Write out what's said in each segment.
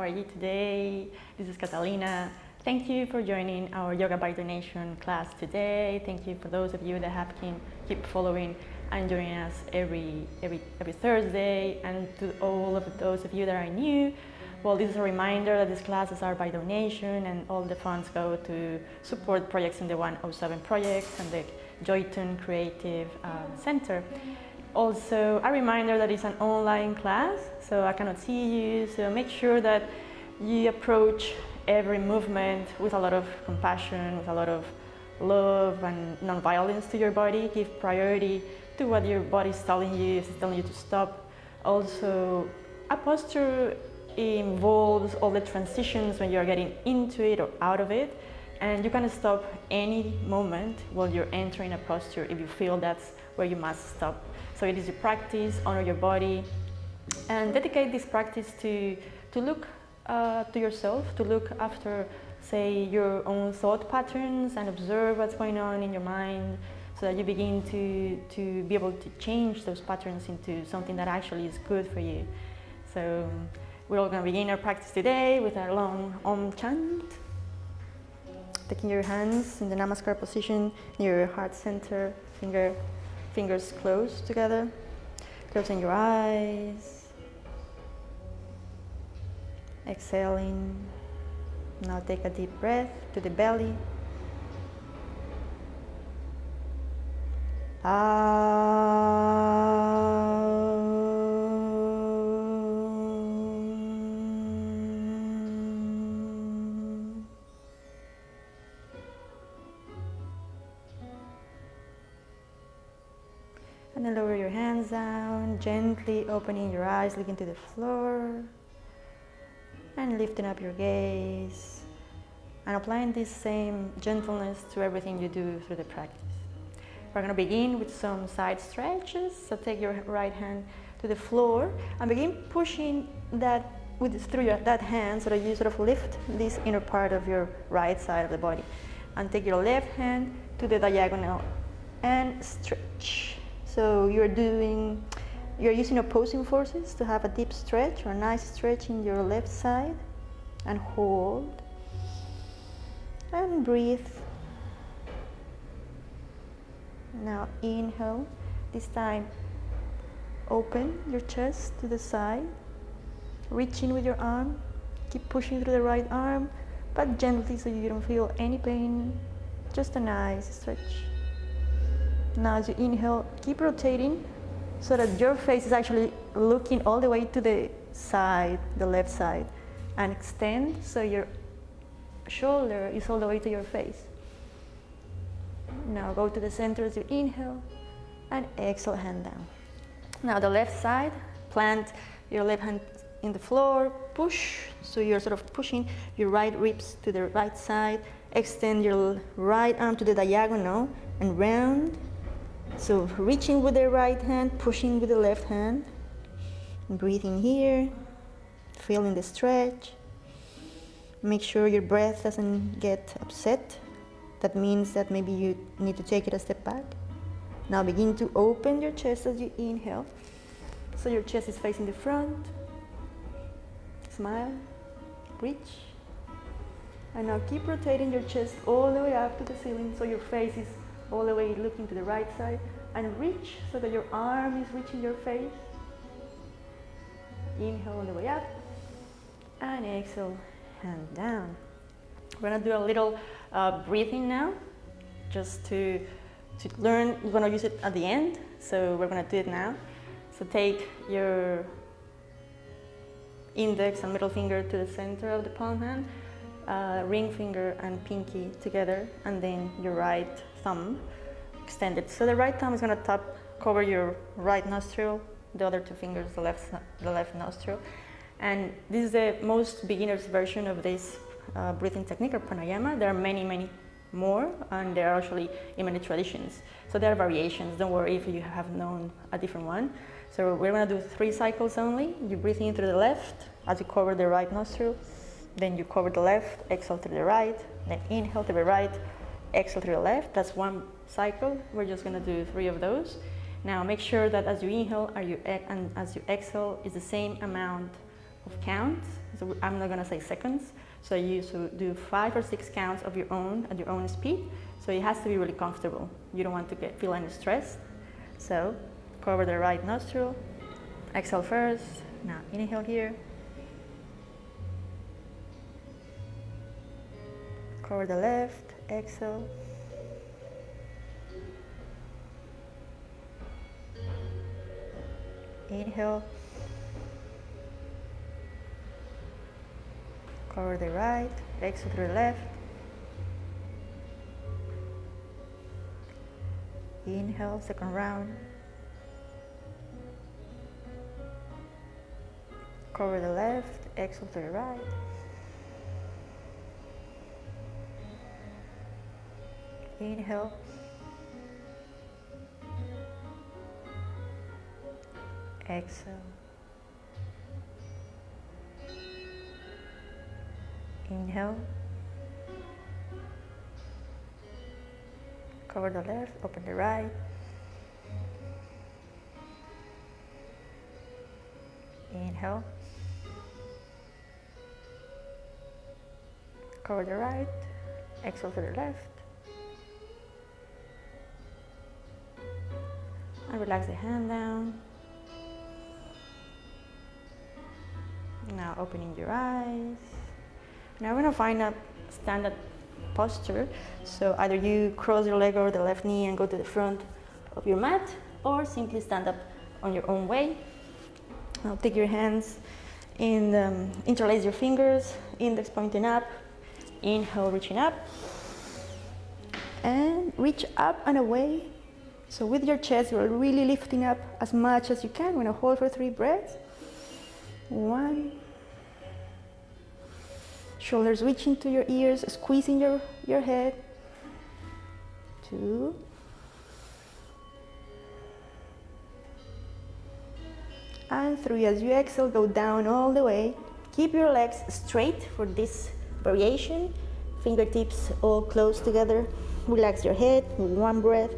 are you today? This is Catalina. Thank you for joining our Yoga by Donation class today. Thank you for those of you that have keep following and joining us every Thursday, and to all of those of you that are new. Well, this is a reminder that these classes are by donation and all the funds go to support projects in the 107 projects and the Joyton Creative Center. Also, a reminder that it's an online class, so I cannot see you, so make sure that you approach every movement with a lot of compassion, with a lot of love and non-violence to your body. Give priority to what your body is telling you, if it's telling you to stop. Also, a posture involves all the transitions when you're getting into it or out of it, and you can stop any moment while you're entering a posture if you feel that's where you must stop. So it is a practice, honor your body, and dedicate this practice to look to yourself, to look after, say, your own thought patterns and observe what's going on in your mind, so that you begin to be able to change those patterns into something that actually is good for you. So we're all going to begin our practice today with our long Om chant. Taking your hands in the Namaskar position near your heart center, fingers close together, closing your eyes, exhaling. Now take a deep breath to the belly. And then lower your hands down, gently opening your eyes, looking to the floor, and lifting up your gaze, and applying this same gentleness to everything you do through the practice. We're going to begin with some side stretches, so take your right hand to the floor and begin pushing that through that hand so that you sort of lift this inner part of your right side of the body. And take your left hand to the diagonal and stretch. So you're using opposing forces to have a deep stretch or a nice stretch in your left side, and hold and breathe. Now inhale, this time open your chest to the side, reach in with your arm, keep pushing through the right arm, but gently so you don't feel any pain, just a nice stretch. Now as you inhale, keep rotating so that your face is actually looking all the way to the side, the left side, and extend so your shoulder is all the way to your face. Now go to the center as you inhale and exhale, hand down. Now the left side, plant your left hand in the floor, push, so you're sort of pushing your right ribs to the right side, extend your right arm to the diagonal and round. So reaching with the right hand, pushing with the left hand, breathing here, feeling the stretch. Make sure your breath doesn't get upset. That means that maybe you need to take it a step back. Now begin to open your chest as you inhale. So your chest is facing the front. Smile, reach. And now keep rotating your chest all the way up to the ceiling so your face is all the way looking to the right side, and reach so that your arm is reaching your face. Inhale all the way up and exhale, hand down. We're going to do a little breathing now, just to learn. You're going to use it at the end, so we're going to do it now. So take your index and middle finger to the center of the palm hand, ring finger and pinky together, and then your right thumb extended. So the right thumb is going to cover your right nostril, the other two fingers the left nostril. And this is the most beginner's version of this breathing technique, or pranayama. There are many more, and they are actually in many traditions. So there are variations. Don't worry if you have known a different one. So we're going to do 3 cycles only. You breathe in through the left as you cover the right nostril. Then you cover the left, exhale through the right, then inhale through the right, exhale through the left. That's 1 cycle. We're just going to do 3 of those. Now make sure that as you inhale and as you exhale is the same amount of counts. So I'm not gonna say seconds. So you should do 5 or 6 counts of your own at your own speed. So it has to be really comfortable. You don't want to feel any stress. So cover the right nostril, exhale first. Now inhale here. Cover the left, exhale. Inhale. Cover the right, exhale through the left. Inhale, second round. Cover the left, exhale to the right. Inhale. Exhale. Inhale. Cover the left, open the right. Inhale. Cover the right, exhale to the left. And relax the hand down. Now opening your eyes. Now we're gonna find a standard posture. So either you cross your leg over the left knee and go to the front of your mat, or simply stand up on your own way. Now take your hands and interlace your fingers, index pointing up. Inhale, reaching up. And reach up and away. So with your chest, you're really lifting up as much as you can. We're gonna hold for 3 breaths. 1. Shoulders reaching to your ears, squeezing your head. 2. And 3. As you exhale, go down all the way. Keep your legs straight for this variation. Fingertips all close together. Relax your head with 1 breath.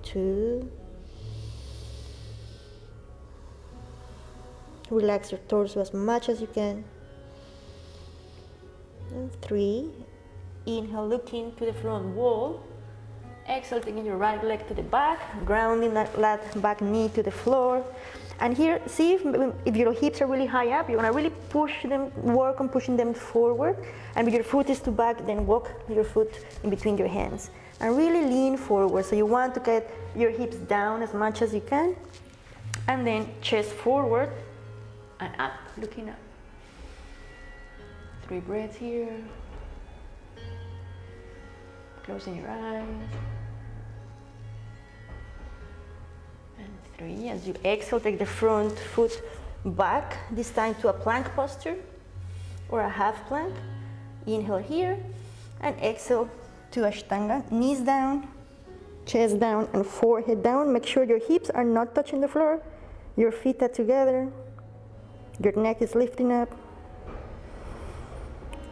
2. Relax your torso as much as you can. And 3. Inhale, looking to the front wall. Exhale, taking your right leg to the back, grounding that left back knee to the floor. And here, see if your hips are really high up, you want to really push them, work on pushing them forward. And if your foot is too back, then walk your foot in between your hands. And really lean forward. So you want to get your hips down as much as you can. And then chest forward and up, looking up. 3 breaths here. Closing your eyes. And 3. As you exhale, take the front foot back, this time to a plank posture or a half plank. Inhale here and exhale to Ashtanga. Knees down, chest down, and forehead down. Make sure your hips are not touching the floor. Your feet are together. Your neck is lifting up.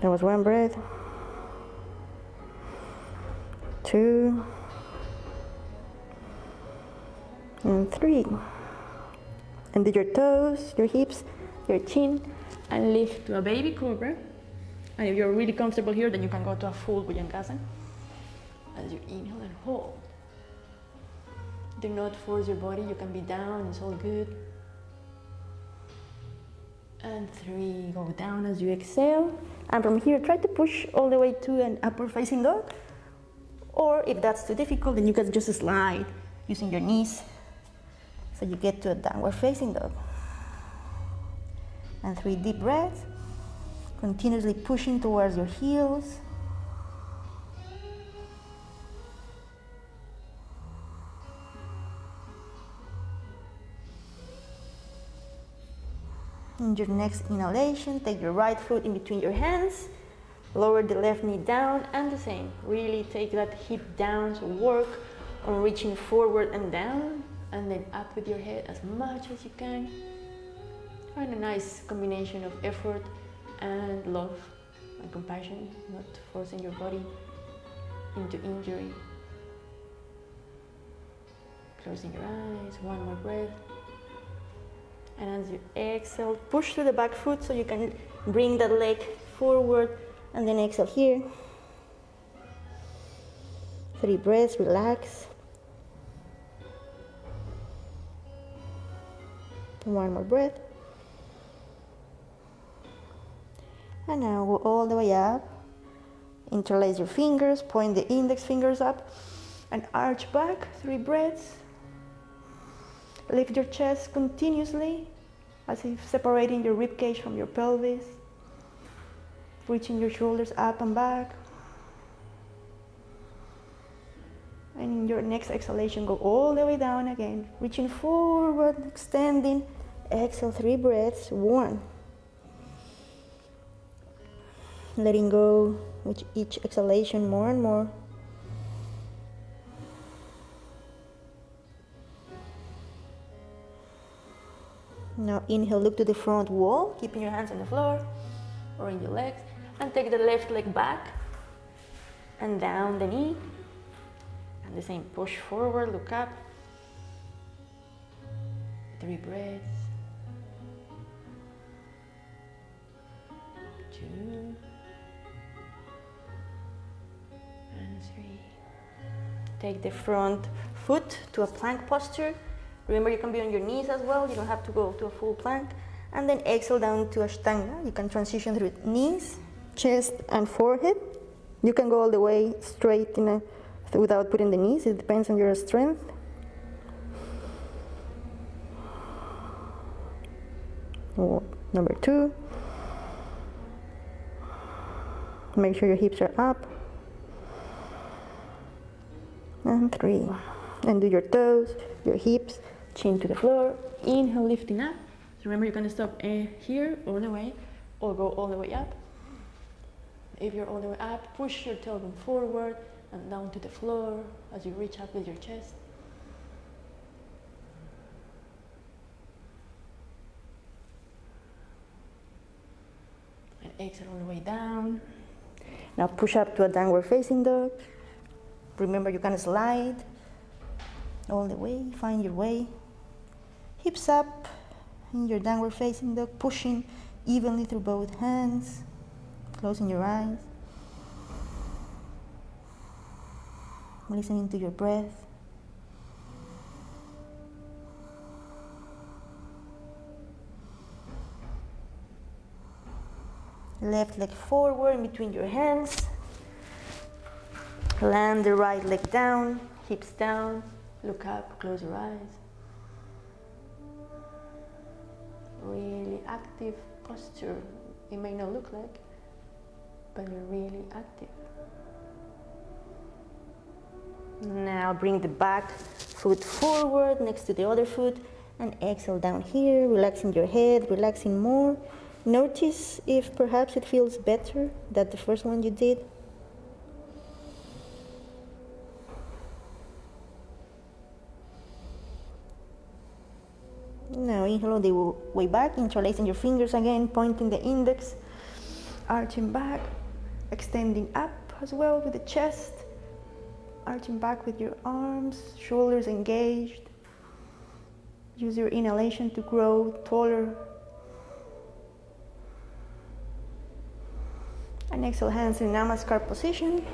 That was 1 breath. 2. And 3. And do your toes, your hips, your chin, and lift to a baby cobra. And if you're really comfortable here, then you can go to a full Bhujangasana. As you inhale and hold. Do not force your body, you can be down, it's all good. And 3, go down as you exhale. And from here, try to push all the way to an upward facing dog. Or if that's too difficult, then you can just slide using your knees. So you get to a downward facing dog. And 3 deep breaths. Continuously pushing towards your heels. In your next inhalation, take your right foot in between your hands. Lower the left knee down, and the same. Really take that hip down, so work on reaching forward and down, and then up with your head as much as you can. Find a nice combination of effort and love and compassion, not forcing your body into injury. Closing your eyes, 1 more breath. And as you exhale, push through the back foot so you can bring that leg forward, and then exhale here. 3 breaths, relax. One more breath. And now go all the way up. Interlace your fingers, point the index fingers up, and arch back. 3 breaths. Lift your chest continuously, as if separating your rib cage from your pelvis. Reaching your shoulders up and back. And in your next exhalation, go all the way down again. Reaching forward, extending. Exhale, 3 breaths. 1. Letting go with each exhalation more and more. Now inhale, look to the front wall, keeping your hands on the floor or in your legs, and take the left leg back and down the knee. And the same, push forward, look up. 3 breaths. 2 and 3. Take the front foot to a plank posture. Remember, you can be on your knees as well. You don't have to go to a full plank. And then exhale down to Ashtanga. You can transition through knees, chest, and forehead. You can go all the way straight without putting the knees. It depends on your strength. Number 2. Make sure your hips are up. And 3. And do your toes, your hips, chin to the floor. Inhale, lifting up. So remember, you're going to stop here all the way, or go all the way up. If you're all the way up, push your tailbone forward and down to the floor as you reach up with your chest. And exhale all the way down. Now push up to a downward facing dog. Remember, you can slide all the way, find your way. Hips up in your downward facing dog, pushing evenly through both hands, closing your eyes. Listening to your breath. Left leg forward in between your hands. Land the right leg down, hips down, look up, close your eyes. Really active posture. It may not look like, but you're really active. Now bring the back foot forward next to the other foot and exhale down here, relaxing your head, relaxing more. Notice if perhaps it feels better than the first one you did. Now inhale all the way back, interlacing your fingers again, pointing the index, arching back, extending up as well with the chest, arching back with your arms, shoulders engaged. Use your inhalation to grow taller. And exhale, hands in Namaskar position.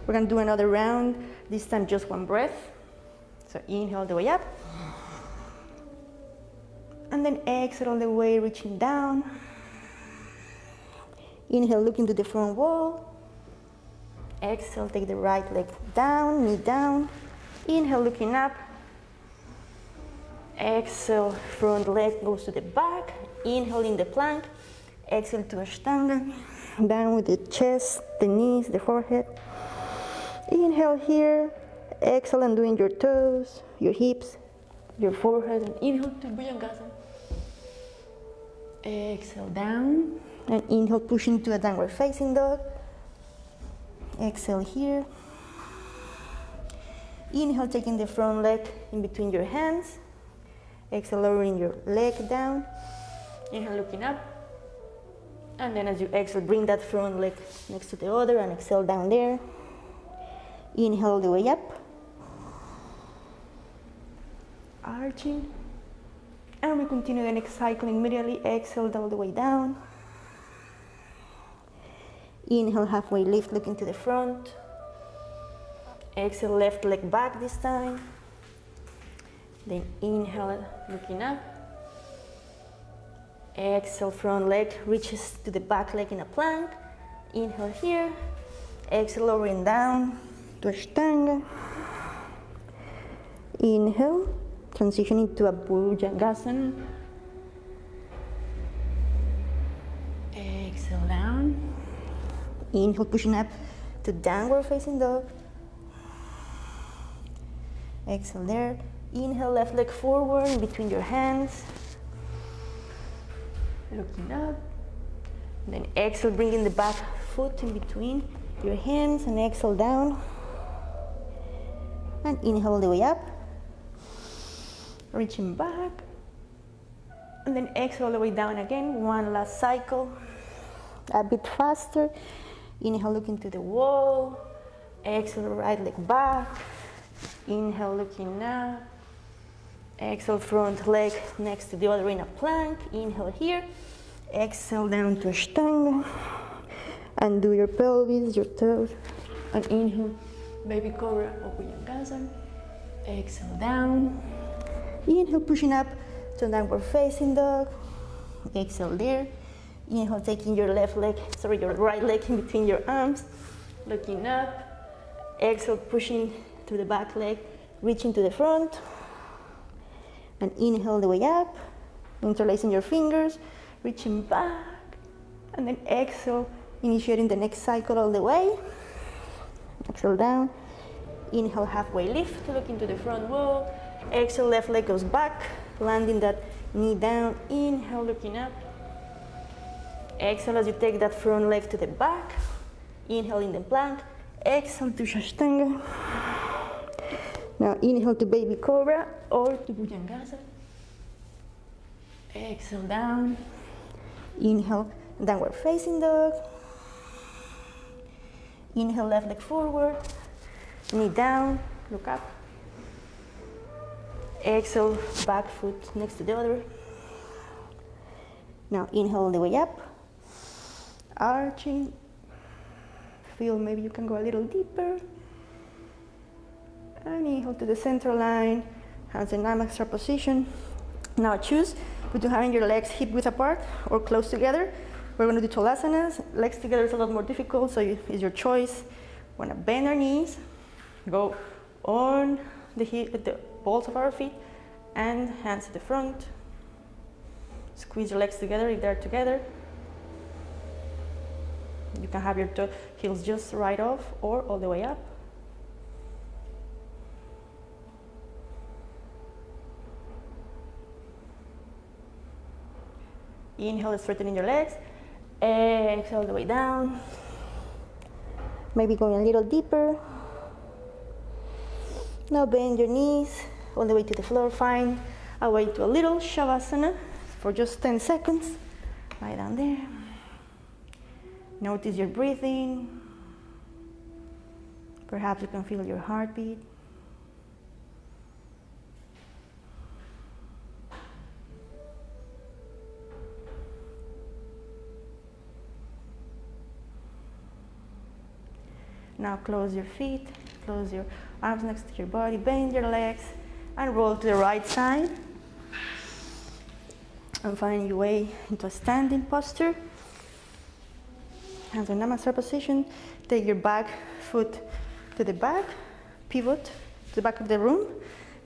We're going to do another round, this time just 1 breath. So inhale all the way up. And then exhale all the way, reaching down. Inhale, look into the front wall. Exhale, take the right leg down, knee down. Inhale, looking up. Exhale, front leg goes to the back. Inhale in the plank. Exhale to Ashtanga. Down with the chest, the knees, the forehead. Inhale here. Exhale and doing your toes, your hips, your forehead. And inhale to Bhujangasana. Exhale down. And inhale, pushing to a downward facing dog. Exhale here. Inhale, taking the front leg in between your hands. Exhale, lowering your leg down. Inhale, looking up. And then as you exhale, bring that front leg next to the other and exhale down there. Inhale all the way up. Arching. And we continue the next cycle immediately. Exhale all the way down. Inhale, halfway lift, looking to the front. Exhale, left leg back this time. Then inhale, looking up. Exhale, front leg reaches to the back leg in a plank. Inhale here. Exhale, lowering down to Ashtanga. Inhale, transitioning to a Bhujangasana. Exhale down. Inhale, pushing up to downward facing dog. Exhale there. Inhale, left leg forward in between your hands. Looking up. Then exhale, bringing the back foot in between your hands and exhale down. And inhale all the way up. Reaching back. And then exhale all the way down again. One last cycle. A bit faster. Inhale, looking to the wall. Exhale, right leg back. Inhale, looking up. Exhale, front leg next to the other in a plank. Inhale here. Exhale down to Ashtanga. Undo your pelvis, your toes. And inhale, baby cobra or Bhujangasana. Exhale down. Inhale, pushing up to downward facing dog. Exhale there. Inhale, taking your your right leg in between your arms. Looking up. Exhale, pushing to the back leg, reaching to the front. And inhale the way up, interlacing your fingers, reaching back. And then exhale, initiating the next cycle all the way. Exhale down. Inhale, halfway lift, look into the front wall. Exhale, left leg goes back, landing that knee down. Inhale, looking up. Exhale as you take that front leg to the back. Inhale in the plank. Exhale to Ashtanga. Now inhale to baby cobra or to Bhujangasana. Exhale down. Inhale, downward facing dog. Inhale, left leg forward. Knee down, look up. Exhale, back foot next to the other. Now inhale all the way up. Arching. Feel maybe you can go a little deeper. And inhale to the center line, hands in Namaskar position. Now choose between having your legs hip width apart or close together. We're going to do Tolasanas. Legs together is a lot more difficult, so it's your choice. We're going to bend our knees, go on the balls of our feet, and hands to the front. Squeeze your legs together if they're together. You can have your heels just right off or all the way up. Inhale, straightening your legs. Exhale all the way down. Maybe going a little deeper. Now bend your knees all the way to the floor. Find a way to a little Shavasana for just 10 seconds. Lie down there. Notice your breathing. Perhaps you can feel your heartbeat. Now close your feet, close your arms next to your body, bend your legs, and roll to the right side. And find your way into a standing posture. Hands in Namaskar position. Take your back foot to the back, pivot to the back of the room.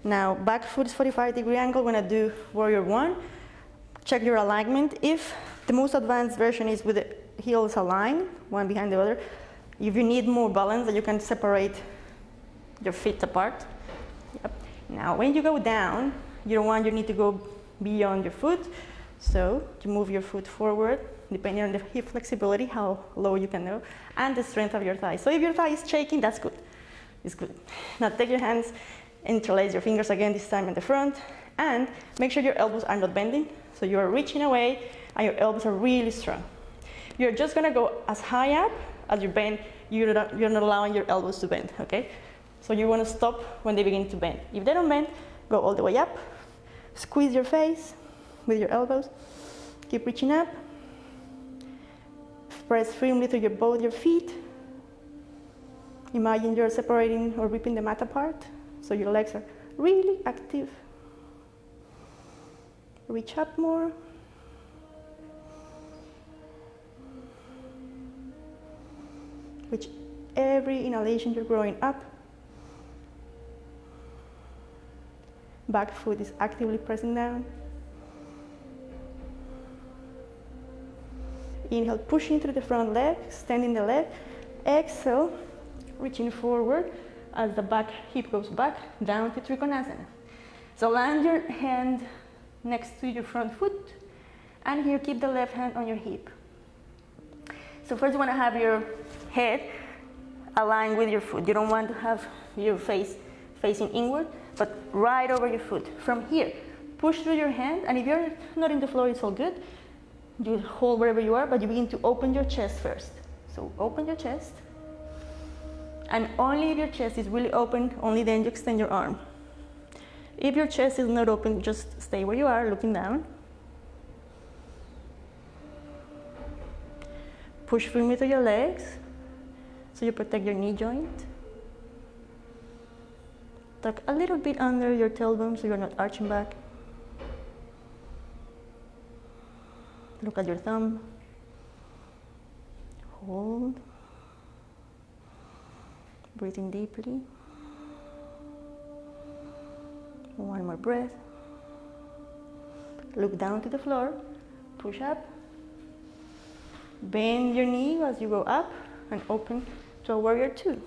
Now back foot is 45-degree angle. We're gonna do warrior one. Check your alignment. If the most advanced version is with the heels aligned, one behind the other, if you need more balance, then you can separate your feet apart. Yep. Now, when you go down, you need to go beyond your foot. So, you move your foot forward, depending on the hip flexibility, how low you can go, and the strength of your thigh. So, if your thigh is shaking, that's good. It's good. Now, take your hands, interlace your fingers again, this time in the front, and make sure your elbows are not bending. So, you are reaching away, and your elbows are really strong. You're just gonna go as high up as you bend. You're not allowing your elbows to bend, okay? So you wanna stop when they begin to bend. If they don't bend, go all the way up, squeeze your face, with your elbows. Keep reaching up. Press firmly through both your feet. Imagine you're separating or ripping the mat apart, so your legs are really active. Reach up more. With every inhalation, you're growing up. Back foot is actively pressing down. Inhale, pushing through the front leg, extending the leg. Exhale, reaching forward as the back hip goes back down to Trikonasana. So land your hand next to your front foot, and here keep the left hand on your hip. So first you want to have your head aligned with your foot. You don't want to have your face facing inward, but right over your foot. From here, push through your hand, and if you're not in the floor, it's all good. You hold wherever you are, but you begin to open your chest first. So open your chest, and only if your chest is really open, only then you extend your arm. If your chest is not open, just stay where you are, looking down. Push firmly through your legs, so you protect your knee joint. Tuck a little bit under your tailbone so you're not arching back. Look at your thumb. Hold. Breathing deeply. One more breath. Look down to the floor. Push up. Bend your knee as you go up and open to a warrior two.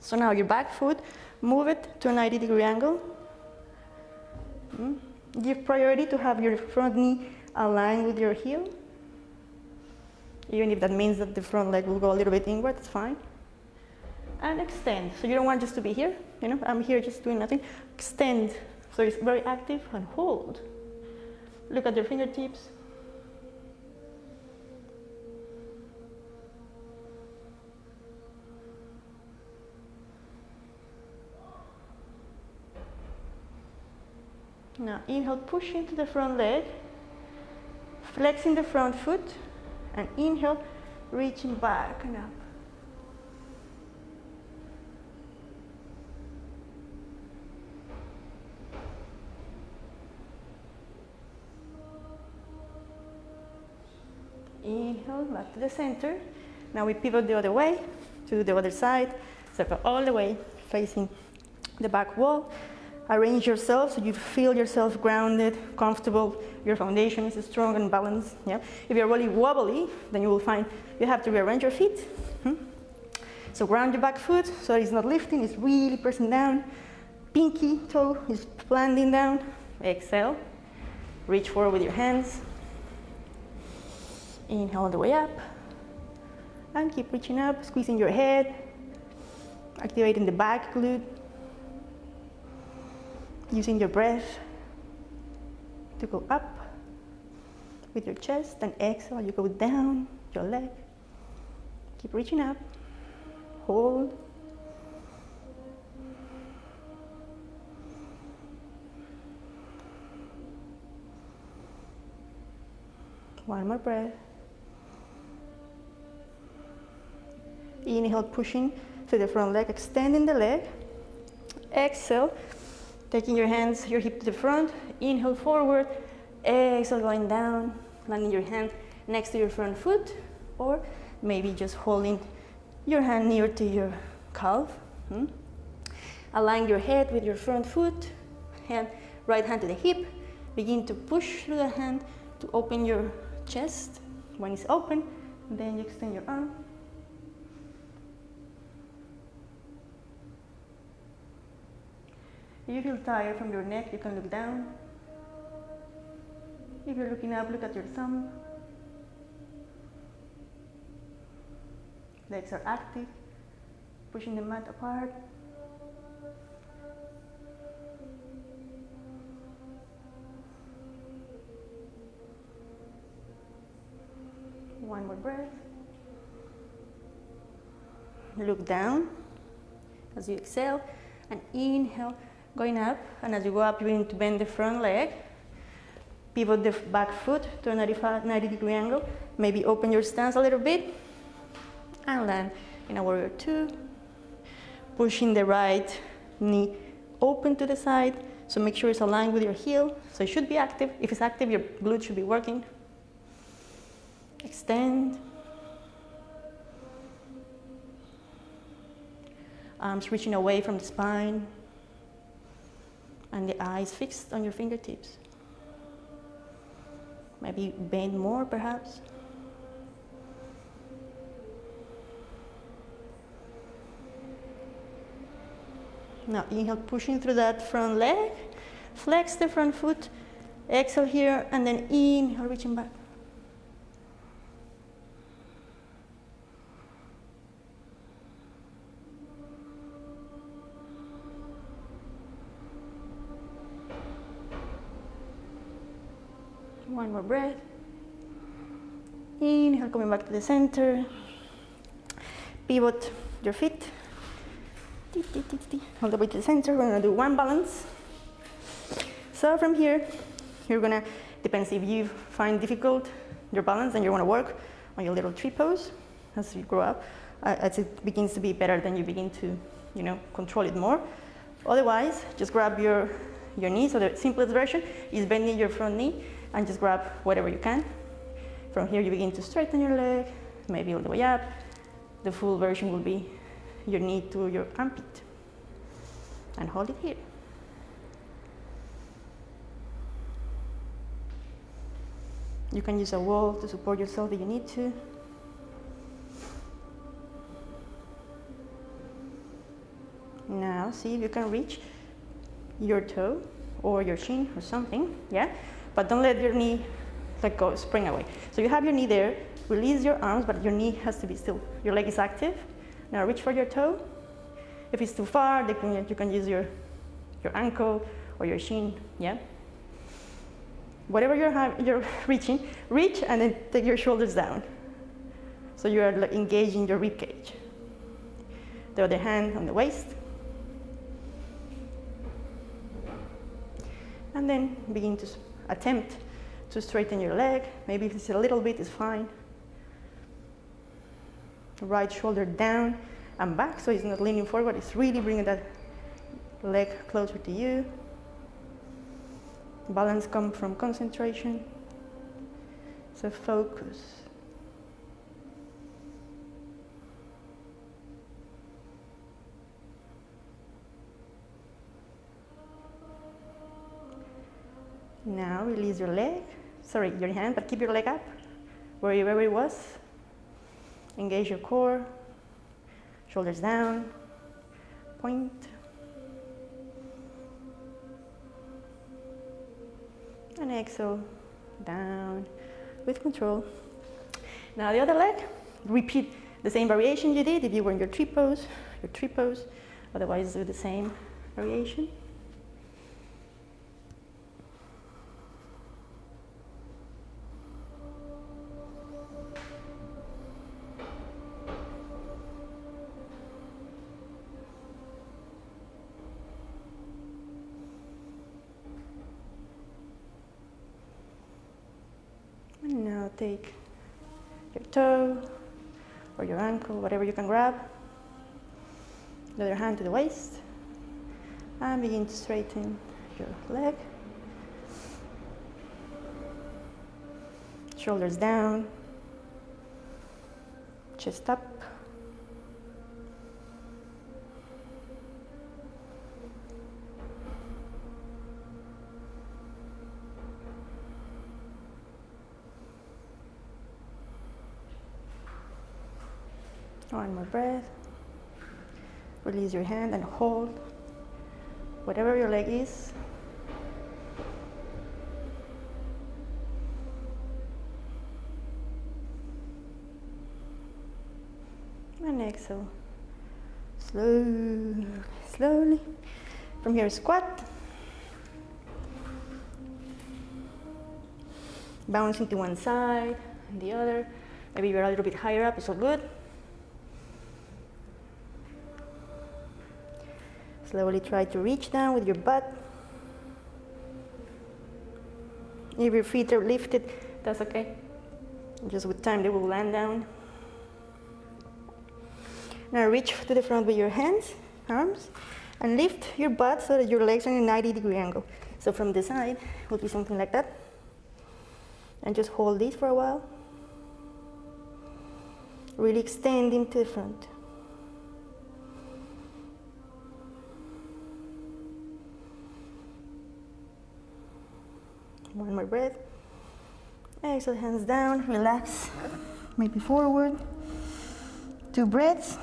So now your back foot, move it to a 90-degree angle. Give priority to have your front knee aligned with your heel. Even if that means that the front leg will go a little bit inward, it's fine. And extend. So you don't want just to be here, I'm here just doing nothing. Extend, so it's very active, and hold. Look at your fingertips. Now inhale, push into the front leg, flexing the front foot, and inhale, reaching back and up. Inhale, back to the center. Now we pivot the other way to the other side. Circle all the way, facing the back wall. Arrange yourself so you feel yourself grounded, comfortable, your foundation is strong and balanced. Yeah? If you're really wobbly, then you will find you have to rearrange your feet. So ground your back foot so it's not lifting, it's really pressing down. Pinky toe is planting down. Exhale, reach forward with your hands. Inhale all the way up. And keep reaching up, squeezing your head, activating the back glute. Using your breath to go up with your chest, and exhale, you go down your leg. Keep reaching up. Hold. One more breath. Inhale, pushing to the front leg, extending the leg. Exhale. Taking your hands, your hip to the front, inhale forward, exhale going down, landing your hand next to your front foot, or maybe just holding your hand near to your calf. Align your head with your front foot, right hand to the hip, begin to push through the hand to open your chest. When it's open, then you extend your arm. If you feel tired from your neck, you can look down. If you're looking up, look at your thumb. Legs are active, pushing the mat apart. One more breath. Look down as you exhale, and inhale, going up. And as you go up, you begin to bend the front leg. Pivot the back foot to a 90-degree angle. Maybe open your stance a little bit and land in a warrior two. Pushing the right knee open to the side, so make sure it's aligned with your heel. So it should be active. If it's active, your glute should be working. Extend. Arms reaching away from the spine. And the eyes fixed on your fingertips. Maybe bend more, perhaps. Now inhale, pushing through that front leg. Flex the front foot. Exhale here, and then inhale, reaching back. One more breath. Inhale, coming back to the center. Pivot your feet. All the way to the center. We're gonna do one balance. So from here, you're gonna, depends if you find difficult your balance, then you wanna work on your little tree pose as you grow up. As it begins to be better, then you begin to, control it more. Otherwise, just grab your knee. So the simplest version is bending your front knee and just grab whatever you can. From here, you begin to straighten your leg, maybe all the way up. The full version will be your knee to your armpit. And hold it here. You can use a wall to support yourself if you need to. Now, see if you can reach your toe or your shin or something, yeah? But don't let your knee let go, spring away. So you have your knee there, release your arms, but your knee has to be still. Your leg is active. Now reach for your toe. If it's too far, you can use your ankle or your shin, yeah? Whatever you're reaching, reach and then take your shoulders down. So you are engaging your rib cage. The other hand on the waist. And then begin to attempt to straighten your leg. Maybe if it's a little bit, it's fine. Right shoulder down and back, so it's not leaning forward, it's really bringing that leg closer to you. Balance comes from concentration, so focus. Now release your leg, your hand, but keep your leg up, wherever it was. Engage your core, shoulders down, point. And exhale, down, with control. Now the other leg, repeat the same variation you did if you were in your tree pose, otherwise do the same variation. And now take your toe or your ankle, whatever you can grab. The other hand to the waist. And begin to straighten your leg. Shoulders down. Chest up. One more breath. Release your hand and hold whatever your leg is. And exhale. Slowly, slowly. From here, squat. Bouncing to one side and the other. Maybe you're a little bit higher up, it's all good. Slowly try to reach down with your butt. If your feet are lifted, that's okay. Just with time, they will land down. Now reach to the front with your hands, arms, and lift your butt so that your legs are in a 90-degree angle. So from the side, it will be something like that. And just hold this for a while. Really extending to the front. One more breath. Exhale, hands down, relax, maybe forward. 2 breaths.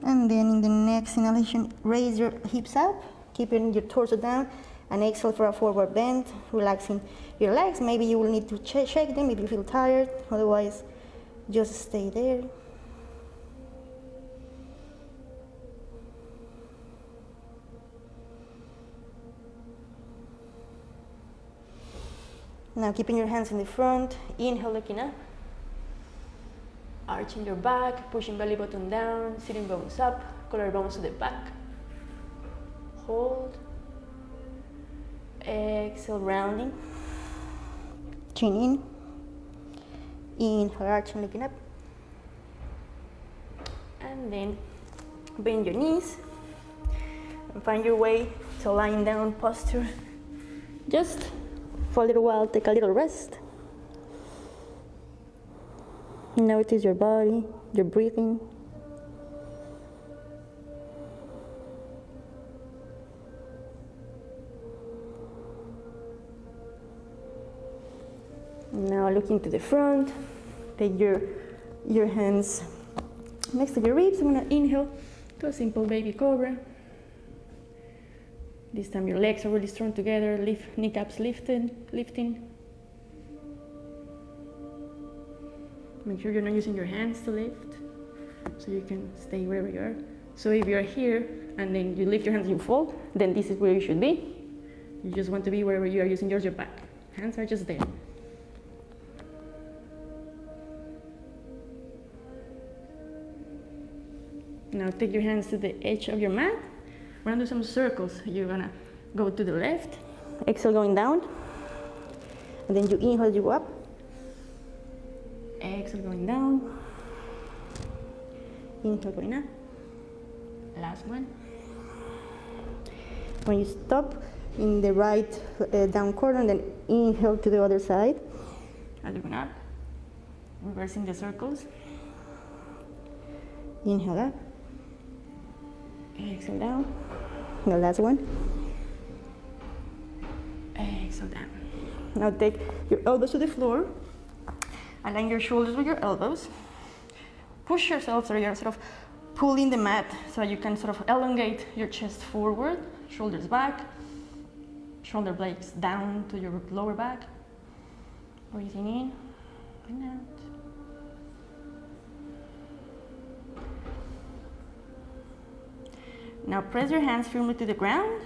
And then in the next inhalation, raise your hips up, keeping your torso down, and exhale for a forward bend, relaxing your legs. Maybe you will need to shake them if you feel tired, otherwise just stay there. Now keeping your hands in the front, inhale, looking up. Arching your back, pushing belly button down, sitting bones up, collarbones to the back. Hold. Exhale, rounding. Chin in. Inhale, arching, looking up. And then bend your knees and find your way to lying down posture. Just for a little while, take a little rest. Notice your body, your breathing. Now looking to the front, take your hands next to your ribs. I'm gonna inhale to a simple baby cobra. This time your legs are really strong together, kneecaps lifting. Make sure you're not using your hands to lift, so you can stay wherever you are. So if you're here and then you lift your hands and you fold, then this is where you should be. You just want to be wherever you are using your back. Hands are just there. Now take your hands to the edge of your mat. We're gonna do some circles. You're gonna go to the left, exhale going down, and then you inhale, you go up. Exhale going down, inhale going up. Last one. When you stop in the right down corner, then inhale to the other side. And looking up, reversing the circles. Inhale up, exhale down. The last one. Exhale down. Now take your elbows to the floor. Align your shoulders with your elbows. Push yourself so you're sort of pulling the mat so you can sort of elongate your chest forward, shoulders back, shoulder blades down to your lower back. Breathing in and out. Now press your hands firmly to the ground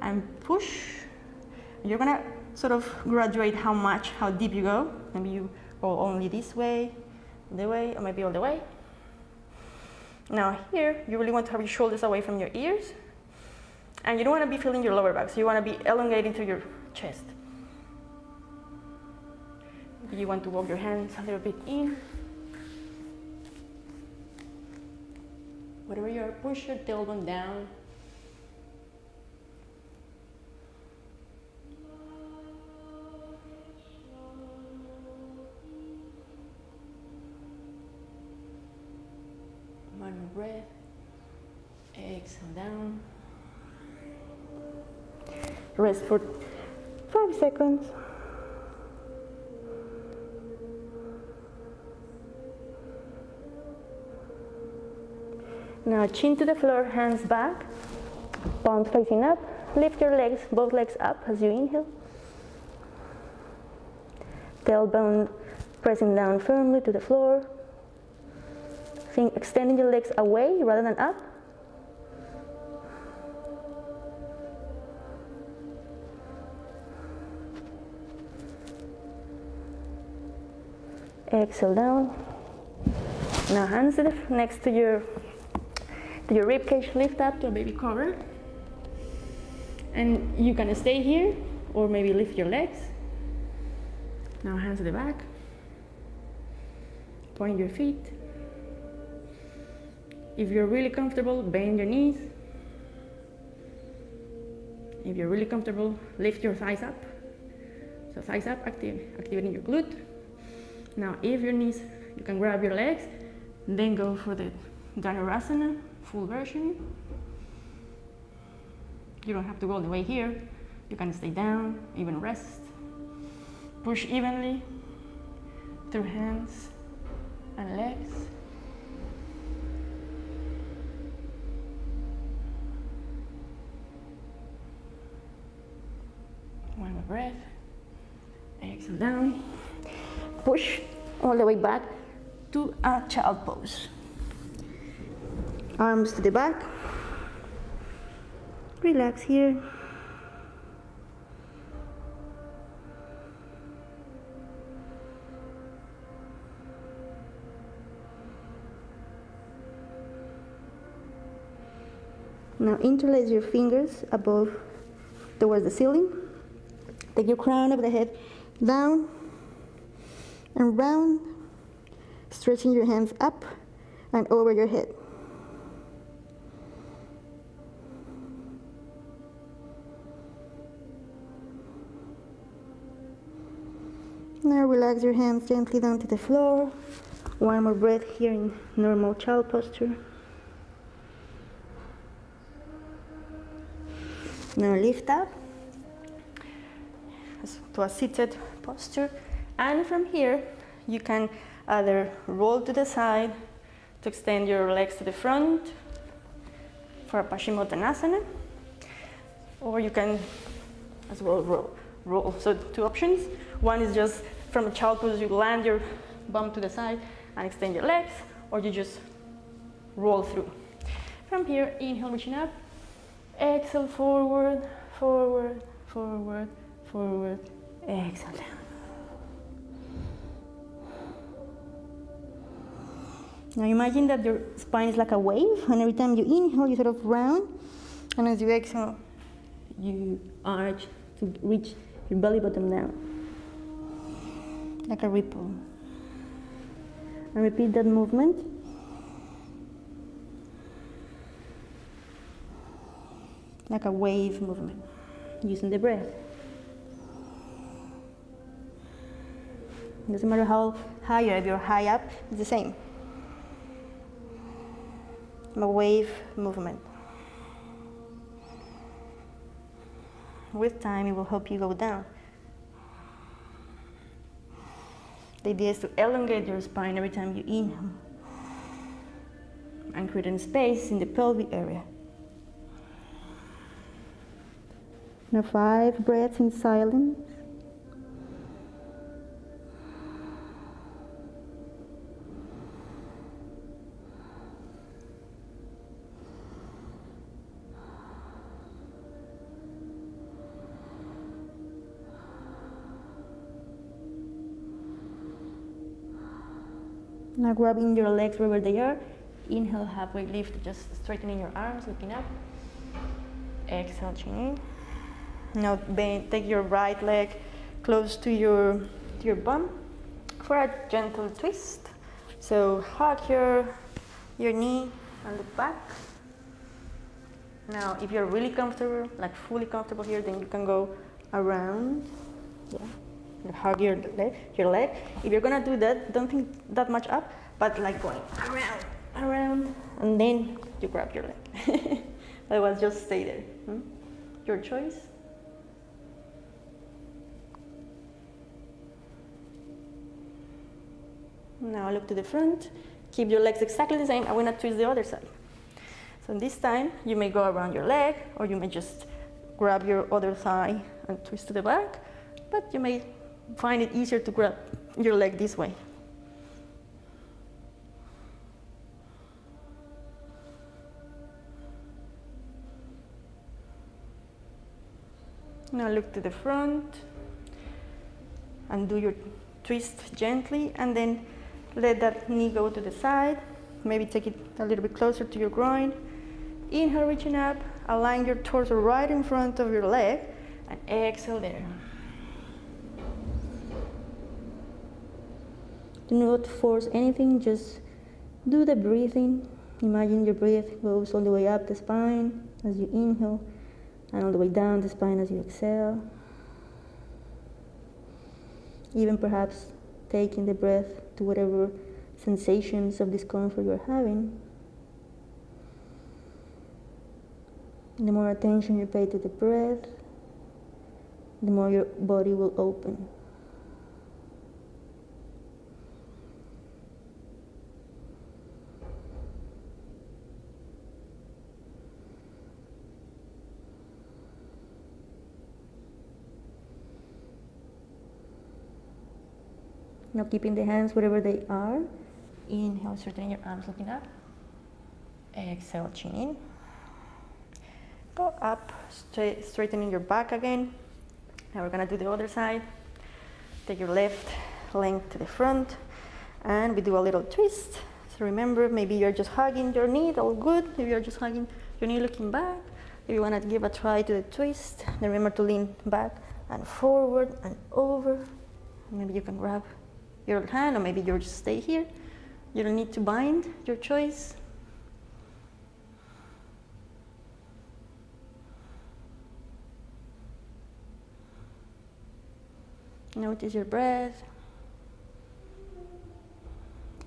and push. You're gonna sort of graduate how deep you go. Maybe you go only this way, the way, or maybe all the way. Now here, you really want to have your shoulders away from your ears. And you don't want to be feeling your lower back, so you want to be elongating through your chest. You want to walk your hands a little bit in. Whatever you are, push your tailbone down. One more breath. Exhale down. Rest for 5 seconds. Now chin to the floor, hands back, palms facing up. Lift your legs, both legs up as you inhale. Tailbone pressing down firmly to the floor. Extending your legs away rather than up. Exhale down. Now hands next to your rib cage, lift up to a baby cobra. And you can stay here or maybe lift your legs. Now hands to the back. Point your feet. If you're really comfortable, bend your knees. If you're really comfortable, lift your thighs up. So thighs up, activating your glute. Now if your knees, you can grab your legs, then go for the Dhanurasana, full version. You don't have to go all the way here. You can stay down, even rest. Push evenly through hands and legs. One more breath. Exhale down. Push all the way back to a child pose. Arms to the back. Relax here. Now interlace your fingers above towards the ceiling. Take your crown of the head down and round, stretching your hands up and over your head. Now relax your hands gently down to the floor. One more breath here in normal child posture. Now lift up to a seated posture, and from here you can either roll to the side to extend your legs to the front for a Paschimottanasana, or you can as well roll. So two options. One is just from a child pose, you land your bum to the side and extend your legs, or you just roll through. From here, inhale, reaching up. Exhale, forward, forward, forward, forward. Exhale down. Now imagine that your spine is like a wave, and every time you inhale, you sort of round, and as you exhale, you arch to reach your belly button down, like a ripple. And repeat that movement. Like a wave movement, using the breath. It doesn't matter how high you are, if you're high up, it's the same. A wave movement. With time, it will help you go down. The idea is to elongate your spine every time you inhale and create space in the pelvic area. Now 5 breaths in silence. Now grabbing your legs wherever they are. Inhale, halfway lift, just straightening your arms, looking up. Exhale, chin in. Now bend, take your right leg close to your bum for a gentle twist. So hug your knee and look back. Now if you're really comfortable, like fully comfortable here, then you can go around. Yeah. You hug your leg. If you're gonna do that, don't think that much up, but like going around, and then you grab your leg. Otherwise, just stay there. Your choice. Now look to the front. Keep your legs exactly the same. I'm gonna twist the other side. So this time, you may go around your leg, or you may just grab your other thigh and twist to the back, but you may find it easier to grab your leg this way. Now look to the front and do your twist gently, and then let that knee go to the side. Maybe take it a little bit closer to your groin. Inhale, reaching up, align your torso right in front of your leg, and exhale there. Do not force anything, just do the breathing. Imagine your breath goes all the way up the spine as you inhale, and all the way down the spine as you exhale. Even perhaps taking the breath to whatever sensations of discomfort you're having. The more attention you pay to the breath, the more your body will open. Now keeping the hands wherever they are. Inhale, straighten your arms looking up. Exhale, chin in. Go up, straightening your back again. Now we're gonna do the other side. Take your left leg to the front, and we do a little twist. So remember, maybe you're just hugging your knee, all good. If you're just hugging your knee looking back, if you wanna give a try to the twist, then remember to lean back and forward and over. Maybe you can grab your hand, or maybe you just stay here. You don't need to bind, your choice. Notice your breath.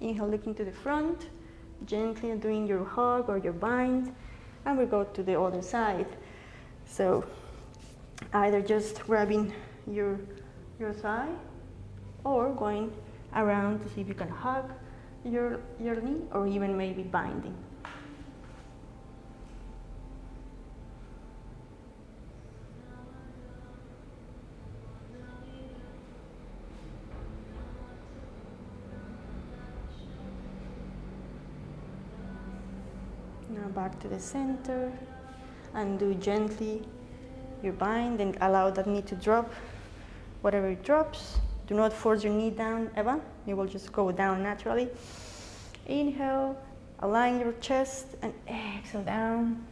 Inhale, looking to the front, gently doing your hug or your bind, and we go to the other side. So either just grabbing your thigh, or going around to see if you can hug your knee, or even maybe binding. Now back to the center, and do gently your bind, and allow that knee to drop whatever it drops. Do not force your knee down, Eva. It will just go down naturally. Inhale, align your chest, and exhale down.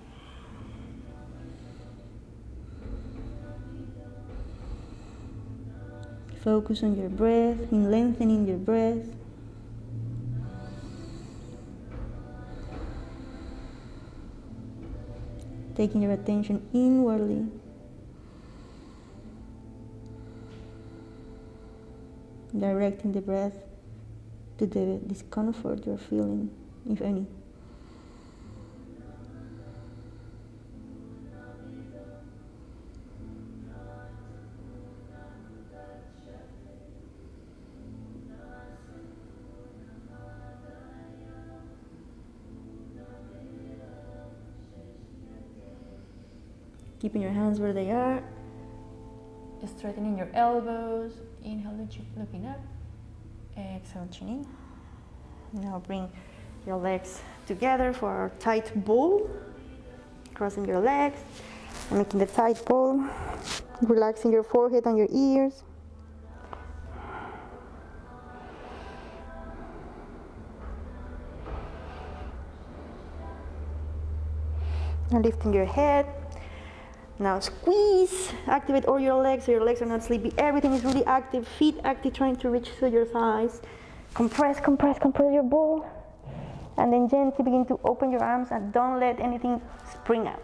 Focus on your breath, in lengthening your breath. Taking your attention inwardly. Directing the breath to the discomfort you're feeling, if any. Keeping your hands where they are. Just straightening your elbows. Inhale, looking up. Exhale, chin in. Now bring your legs together for a tight ball. Crossing your legs and making the tight ball. Relaxing your forehead and your ears. And lifting your head. Now squeeze, activate all your legs so your legs are not sleepy. Everything is really active, feet active, trying to reach through your thighs. Compress, compress, compress your ball. And then gently begin to open your arms and don't let anything spring out.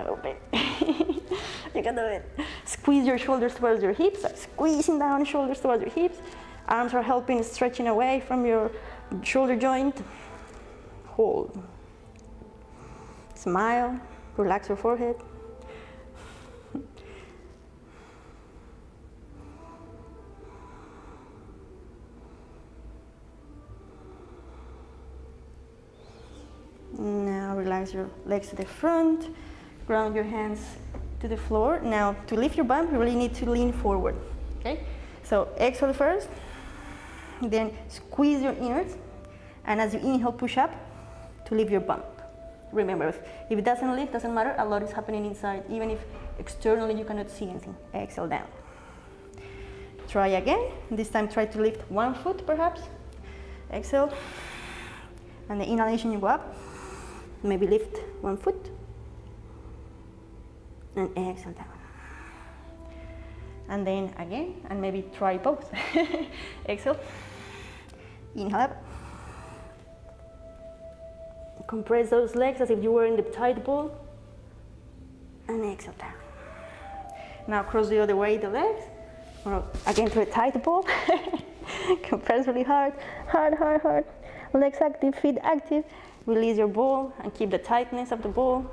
Open. You can do it. Squeeze your shoulders towards your hips, squeezing down shoulders towards your hips. Arms are helping stretching away from your shoulder joint. Hold. Smile, relax your forehead. Now relax your legs to the front, ground your hands to the floor. Now to lift your bum, you really need to lean forward, okay? So exhale first, then squeeze your innards, and as you inhale, push up to lift your bum. Remember, if it doesn't lift, doesn't matter, a lot is happening inside, even if externally you cannot see anything. Exhale down. Try again, this time try to lift one foot perhaps. Exhale, and the inhalation you go up. Maybe lift one foot. and exhale down. And then again, and maybe try both. Exhale. Inhale up. Compress those legs as if you were in the tight ball. And exhale down. Now cross the other way the legs. Or again to a tight ball. Compress really hard, hard, hard, hard. Legs active, feet active. Release your ball and keep the tightness of the ball.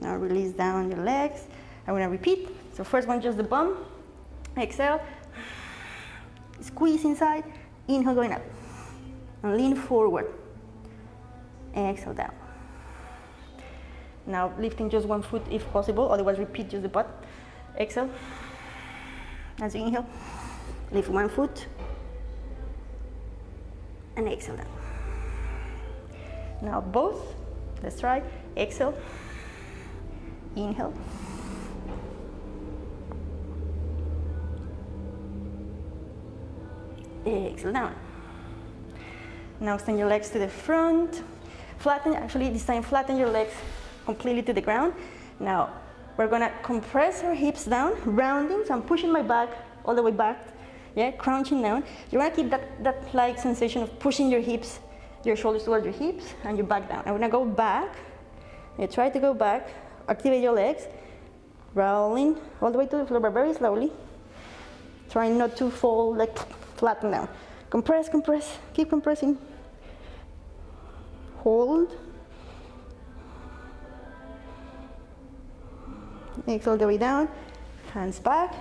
Now release down your legs. I'm gonna repeat. So first one, just the bum. Exhale. Squeeze inside. Inhale, going up. And lean forward. Exhale down. Now lifting just one foot if possible, otherwise repeat just the butt. Exhale. As you inhale, lift one foot. And exhale down. Now both. Let's try. Exhale. Inhale. Exhale down. Now extend your legs to the front. Flatten, actually this time flatten your legs completely to the ground. Now we're gonna compress our hips down, rounding, so I'm pushing my back all the way back, yeah, crouching down. You wanna keep that like sensation of pushing your hips, your shoulders towards your hips, and your back down. I'm gonna go back. You try to go back. Activate your legs, rolling all the way to the floor, but very slowly. Trying not to fall, like flatten down. Compress, compress, keep compressing. Hold. Exhale the way down, hands back.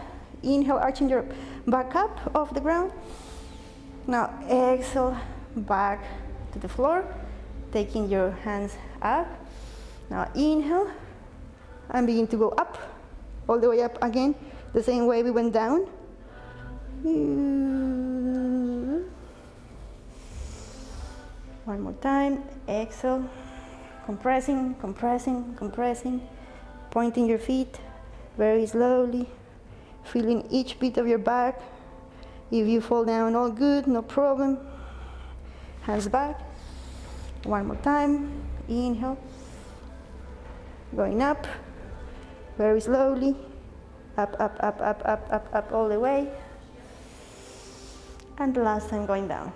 Inhale, arching your back up off the ground. Now exhale, back to the floor, taking your hands up. Now inhale. And begin to go up, all the way up again, the same way we went down. One more time, exhale, compressing, compressing, compressing, pointing your feet very slowly, feeling each beat of your back. If you fall down, all good, no problem. Hands back, one more time, inhale, going up. Very slowly, up, up, up, up, up, up, up, all the way. And the last time going down.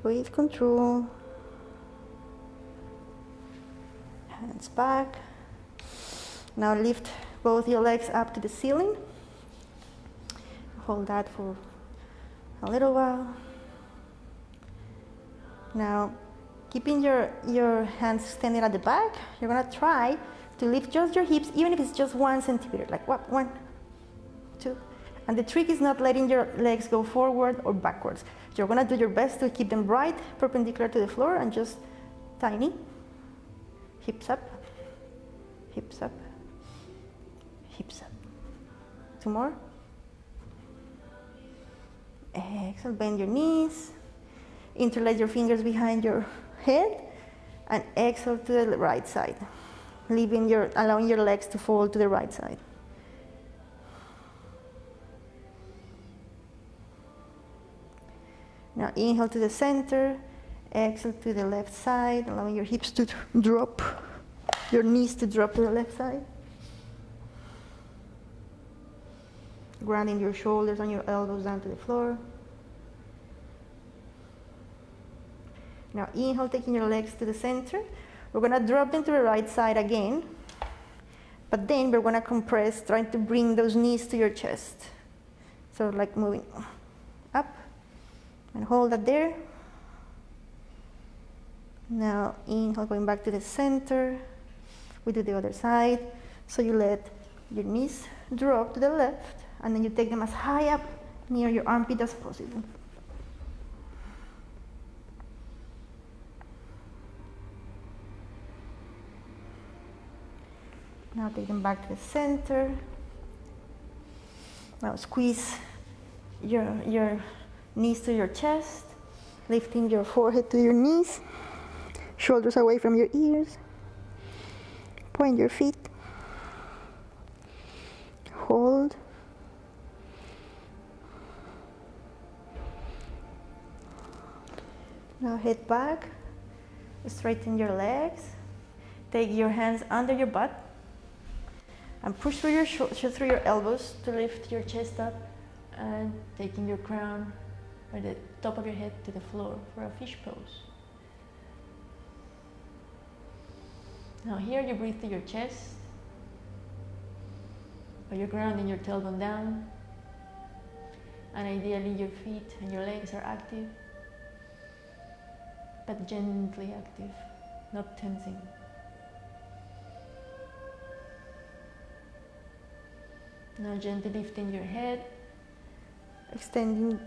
With control. Hands back. Now lift both your legs up to the ceiling. Hold that for a little while. Now, keeping your hands extended at the back, you're gonna try to lift just your hips, even if it's just 1 centimeter, like what, 1, 2. And the trick is not letting your legs go forward or backwards. You're gonna do your best to keep them right, perpendicular to the floor, and just tiny. Hips up, hips up, hips up. 2 more. Exhale, bend your knees. Interlace your fingers behind your head and exhale to the right side, allowing your legs to fall to the right side. Now inhale to the center, exhale to the left side, allowing your hips to drop, your knees to drop to the left side. Grounding your shoulders and your elbows down to the floor. Now inhale, taking your legs to the center. We're gonna drop them to the right side again, but then we're gonna compress, trying to bring those knees to your chest. So like moving up, and hold that there. Now inhale, going back to the center. We do the other side. So you let your knees drop to the left, and then you take them as high up near your armpit as possible. Now take them back to the center. Now squeeze your knees to your chest, lifting your forehead to your knees, shoulders away from your ears. Point your feet. hold. Now head back, straighten your legs, take your hands under your butt and push through your elbows to lift your chest up, and taking your crown or the top of your head to the floor for a fish pose. Now here you breathe through your chest, or you're grounding your tailbone down, and ideally your feet and your legs are active, but gently active, not tensing. Now gently lifting your head, extending,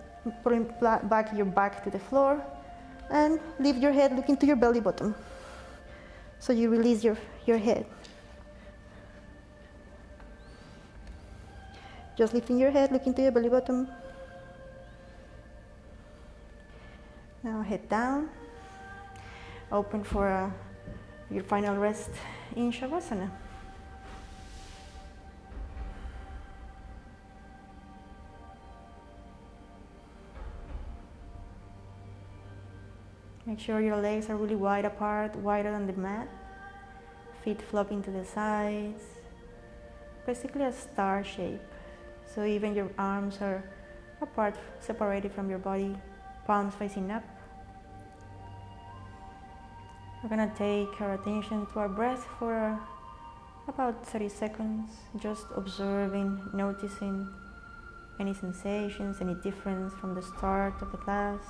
pulling back your back to the floor, and lift your head looking to your belly button. So you release your head. Just lifting your head, looking to your belly button. Now head down. Open for your final rest in Shavasana. Make sure your legs are really wide apart, wider than the mat. Feet flopping to the sides. Basically a star shape. So even your arms are apart, separated from your body, palms facing up. We're gonna take our attention to our breath for about 30 seconds, just observing, noticing any sensations, any difference from the start of the class.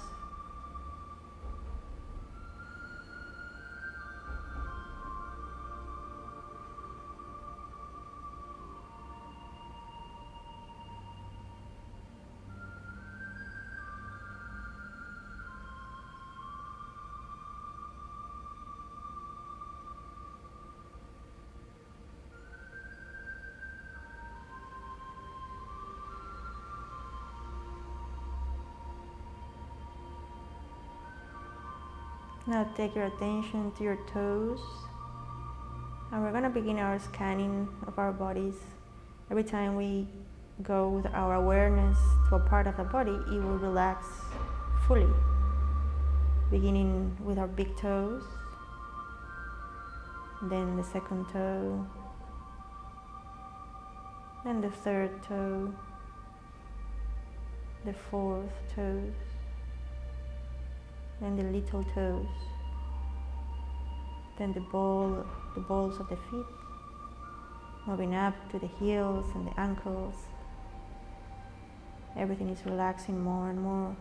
Now take your attention to your toes, and we're going to begin our scanning of our bodies. Every time we go with our awareness to a part of the body, it will relax fully. Beginning with our big toes, then the second toe, then the third toe, the fourth toe, then the little toes, then the balls of the feet, moving up to the heels and the ankles. Everything is relaxing more and more,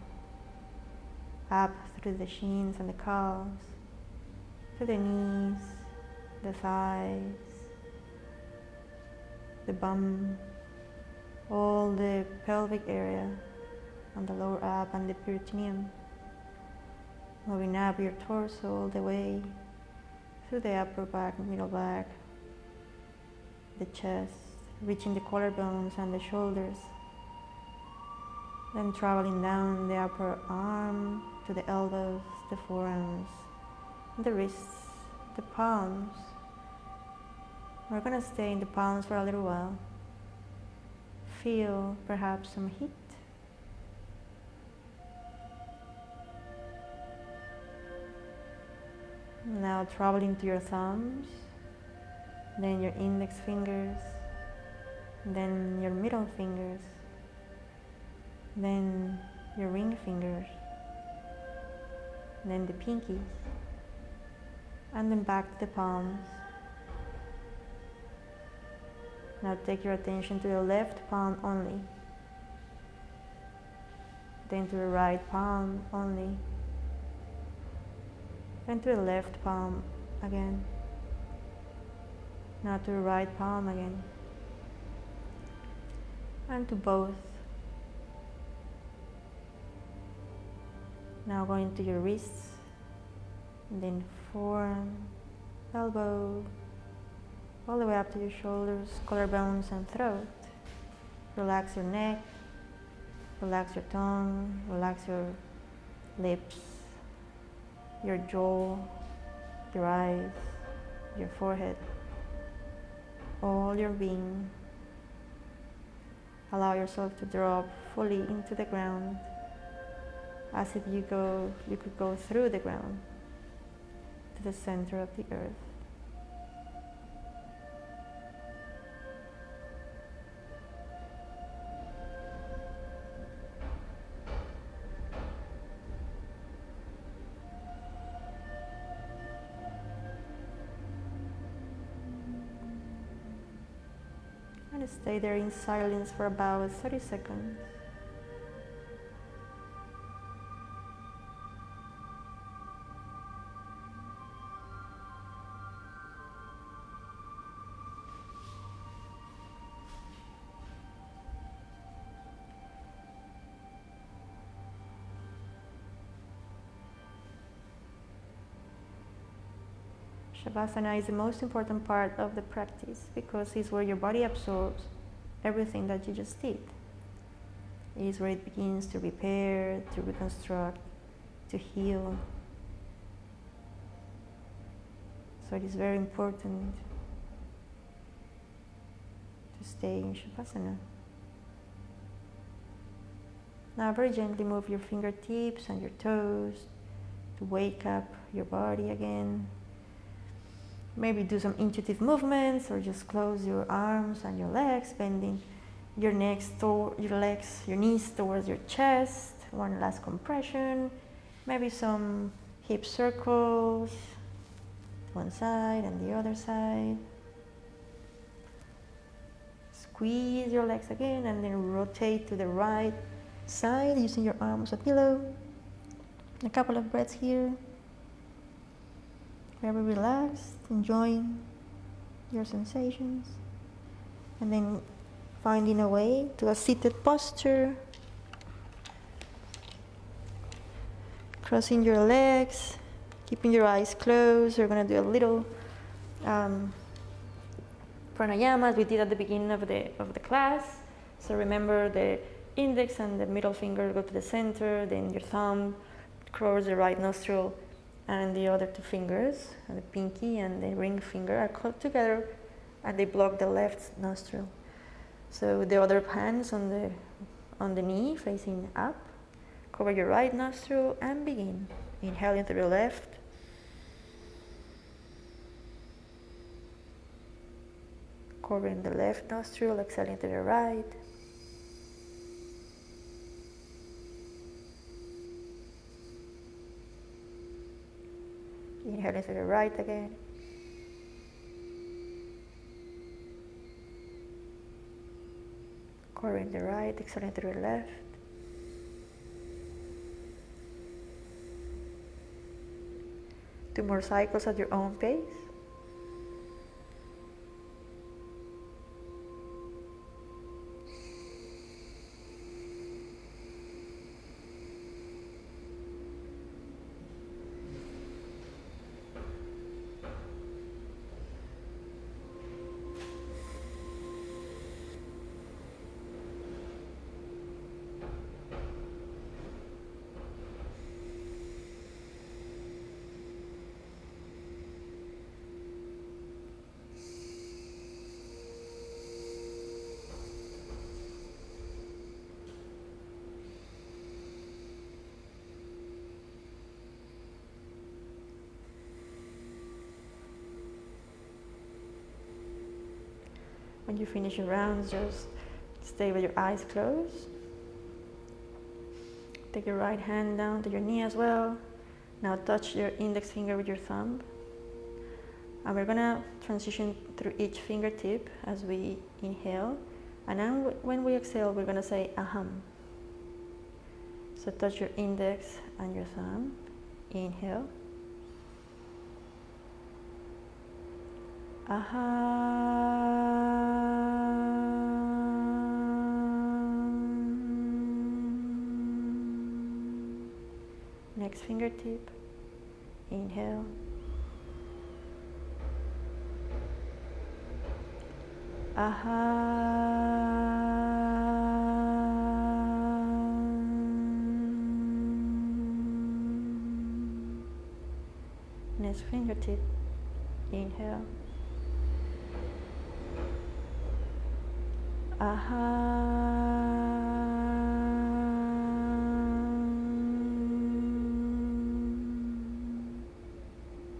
up through the shins and the calves, to the knees, the thighs, the bum, all the pelvic area, and the lower ab and the peritoneum. Moving up your torso all the way through the upper back, middle back, the chest, reaching the collarbones and the shoulders. Then traveling down the upper arm to the elbows, the forearms, the wrists, the palms. We're going to stay in the palms for a little while. Feel perhaps some heat. Now traveling to your thumbs, then your index fingers, then your middle fingers, then your ring fingers, then the pinkies, and then back to the palms. Now take your attention to the left palm only, then to the right palm only, then to the left palm again, now to the right palm again, and to both. Now going to your wrists, and then forearm, elbow, all the way up to your shoulders, collarbones and throat. Relax your neck, relax your tongue, relax your lips, your jaw, your eyes, your forehead, all your being. Allow yourself to drop fully into the ground, as if you could go through the ground to the center of the earth. And stay there in silence for about 30 seconds. Shavasana is the most important part of the practice because it's where your body absorbs everything that you just did. It is where it begins to repair, to reconstruct, to heal. So it is very important to stay in Shavasana. Now very gently move your fingertips and your toes to wake up your body again. Maybe do some intuitive movements or just close your arms and your legs, bending your knees towards your chest. One last compression. Maybe some hip circles to one side and the other side. Squeeze your legs again and then rotate to the right side using your arms as a pillow. A couple of breaths here. Very relaxed, enjoying your sensations, and then finding a way to a seated posture, crossing your legs, keeping your eyes closed. We're going to do a little pranayama as we did at the beginning of the class. So remember, the index and the middle finger go to the center, then your thumb cross the right nostril, and the other two fingers, the pinky and the ring finger, are caught together and they block the left nostril. So the other hands on the knee facing up, cover your right nostril and begin. Inhale into the left. Covering the left nostril, exhale into the right. Inhale into the right again. Covering the right, exhale into the left. Two more cycles at your own pace. When you finish your rounds, just stay with your eyes closed. Take your right hand down to your knee as well. Now touch your index finger with your thumb. And we're gonna transition through each fingertip as we inhale. And then when we exhale, we're gonna say aham. So touch your index and your thumb. Inhale. Aham. Next fingertip. Inhale. Aham. Next fingertip. Inhale.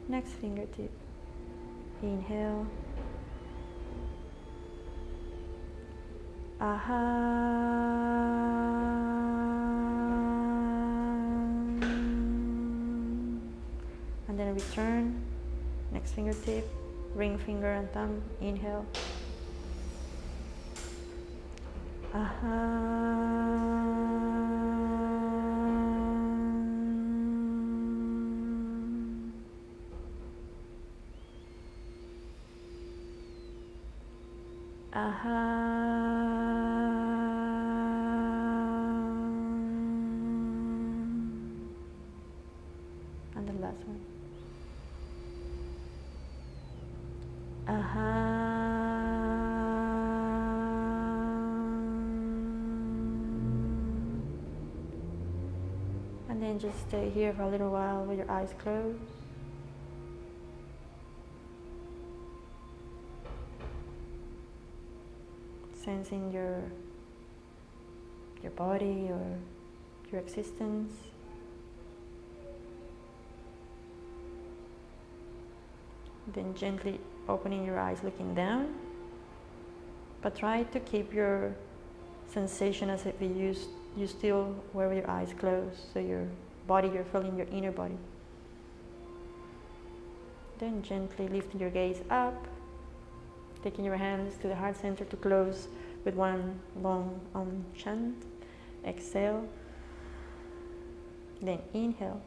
Next fingertip. Inhale. And then return. Next fingertip. Ring finger and thumb. Inhale. And the last one. And then just stay here for a little while with your eyes closed. Sensing your body or your existence. Then gently opening your eyes, looking down. But try to keep your sensation as if you still were with your eyes closed. So your body, you're feeling your inner body. Then gently lifting your gaze up, taking your hands to the heart center to close with one long chant. Exhale. Then inhale.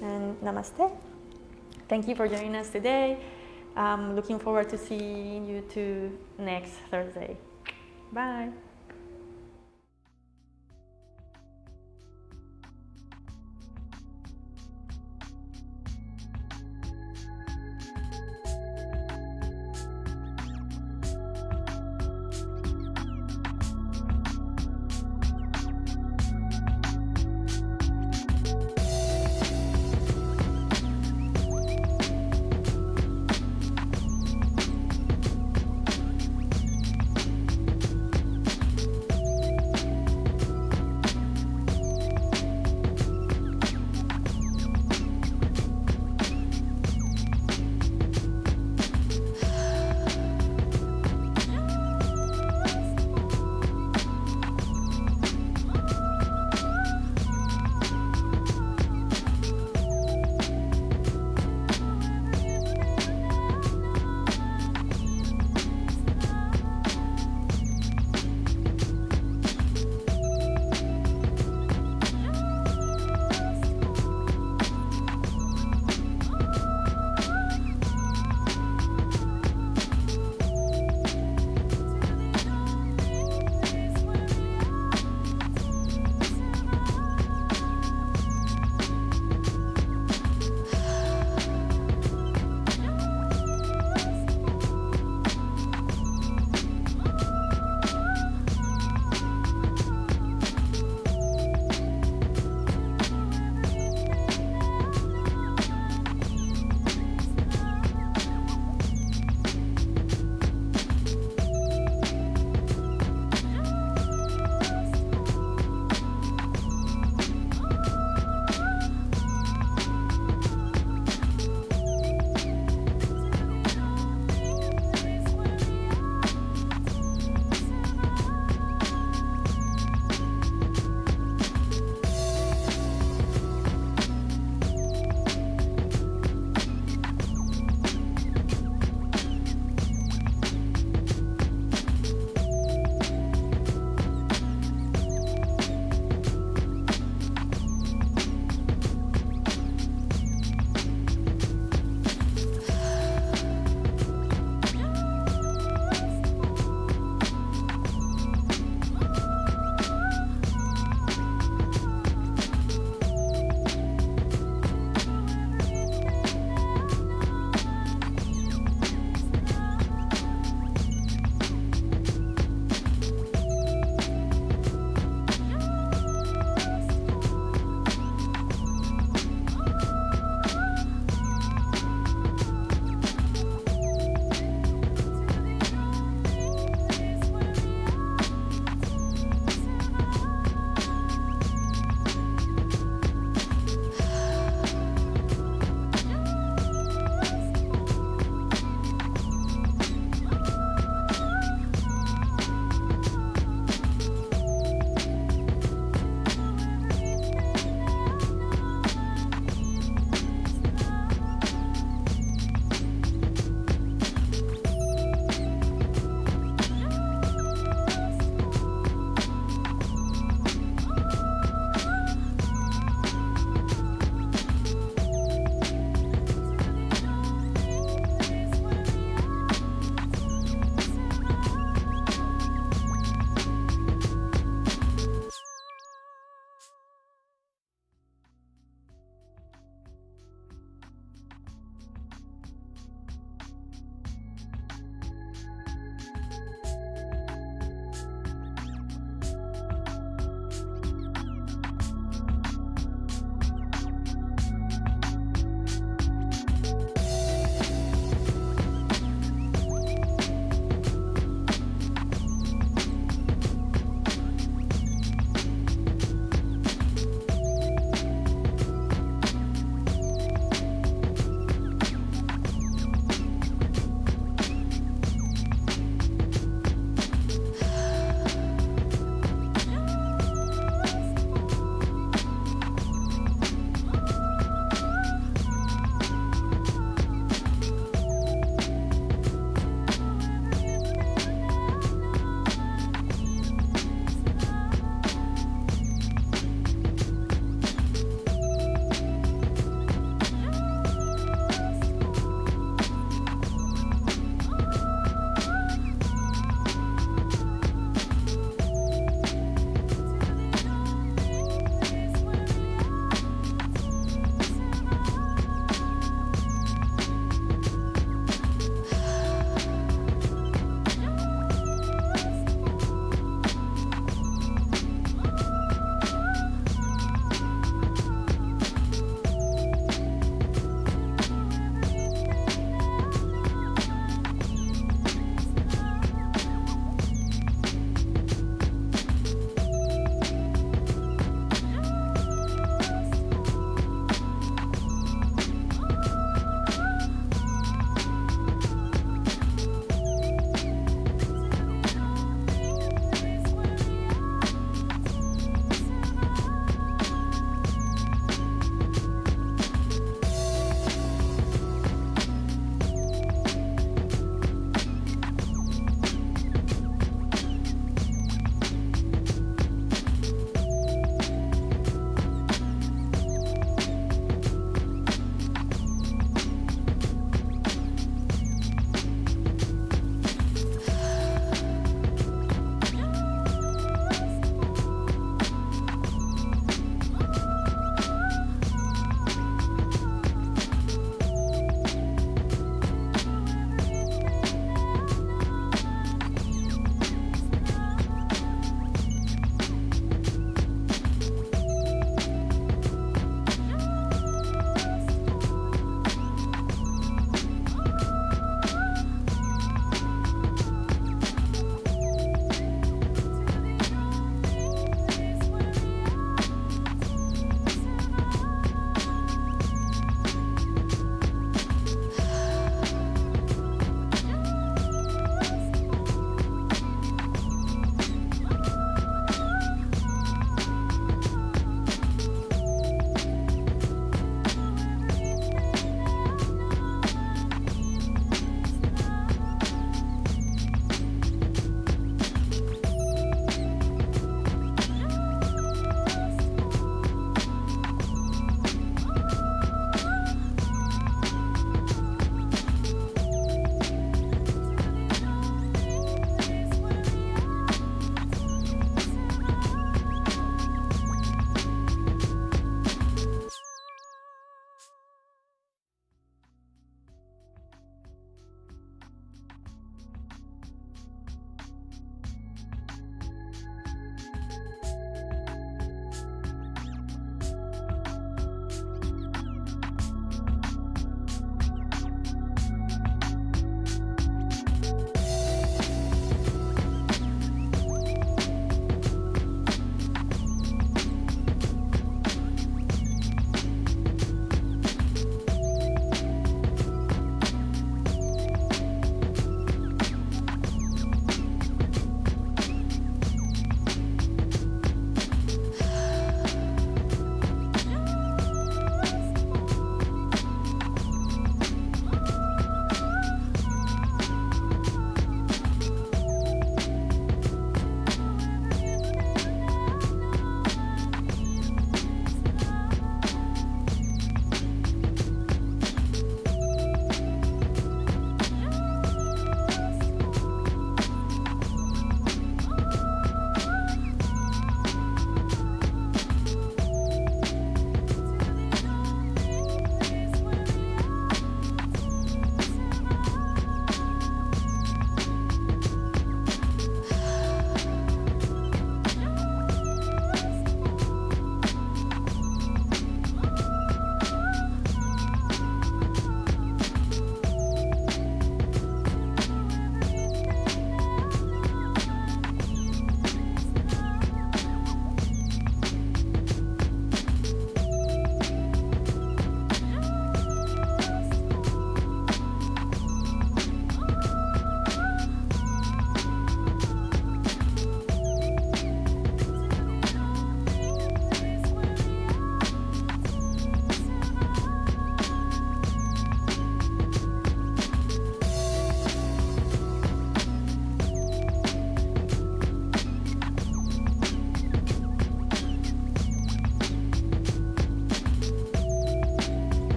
And namaste. Thank you for joining us today. I'm looking forward to seeing you next Thursday. Bye.